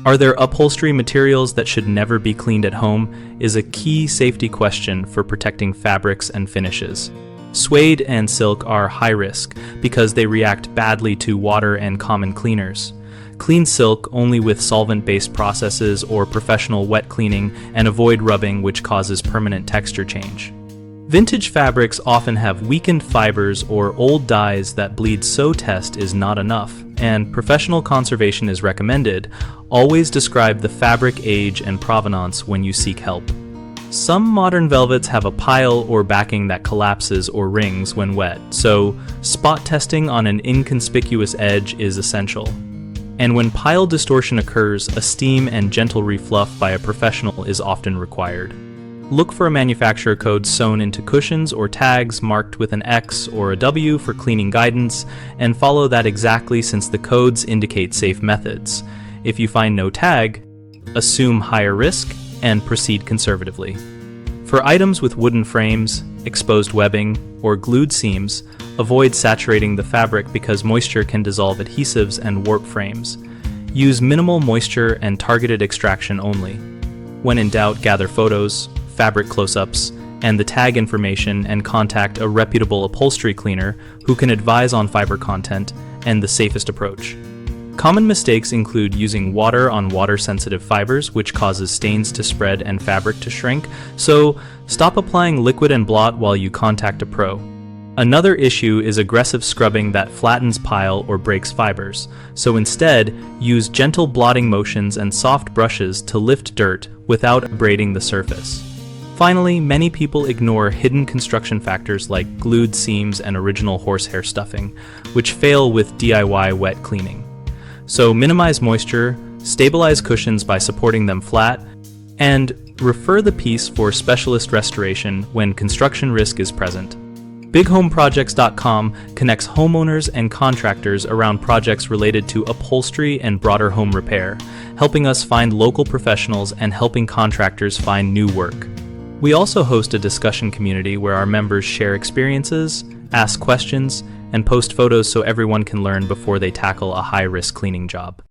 Are there upholstery materials that should never be cleaned at home is a key safety question for protecting fabrics and finishes. Suede and silk are high risk because they react badly to water and common cleaners. Clean silk only with solvent-based processes or professional wet cleaning and avoid rubbing, which causes permanent texture change. Vintage fabrics often have weakened fibers or old dyes that bleed, so test is not enough, and professional conservation is recommended. Always describe the fabric age and provenance when you seek help. Some modern velvets have a pile or backing that collapses or rings when wet, so spot testing on an inconspicuous edge is essential. And when pile distortion occurs, a steam and gentle refluff by a professional is often required. Look for a manufacturer code sewn into cushions or tags marked with an X or a W for cleaning guidance, and follow that exactly since the codes indicate safe methods. If you find no tag, assume higher risk and proceed conservatively. For items with wooden frames, exposed webbing, or glued seams, avoid saturating the fabric because moisture can dissolve adhesives and warp frames. Use minimal moisture and targeted extraction only. When in doubt, gather photos, fabric close-ups, and the tag information and contact a reputable upholstery cleaner who can advise on fiber content and the safest approach. Common mistakes include using water on water-sensitive fibers, which causes stains to spread and fabric to shrink, so stop applying liquid and blot while you contact a pro. Another issue is aggressive scrubbing that flattens pile or breaks fibers, so instead use gentle blotting motions and soft brushes to lift dirt without abrading the surface. Finally, many people ignore hidden construction factors like glued seams and original horsehair stuffing, which fail with DIY wet cleaning. So minimize moisture, stabilize cushions by supporting them flat, and refer the piece for specialist restoration when construction risk is present. BigHomeProjects.com connects homeowners and contractors around projects related to upholstery and broader home repair, helping us find local professionals and helping contractors find new work. We also host a discussion community where our members share experiences, ask questions, and post photos so everyone can learn before they tackle a high-risk cleaning job.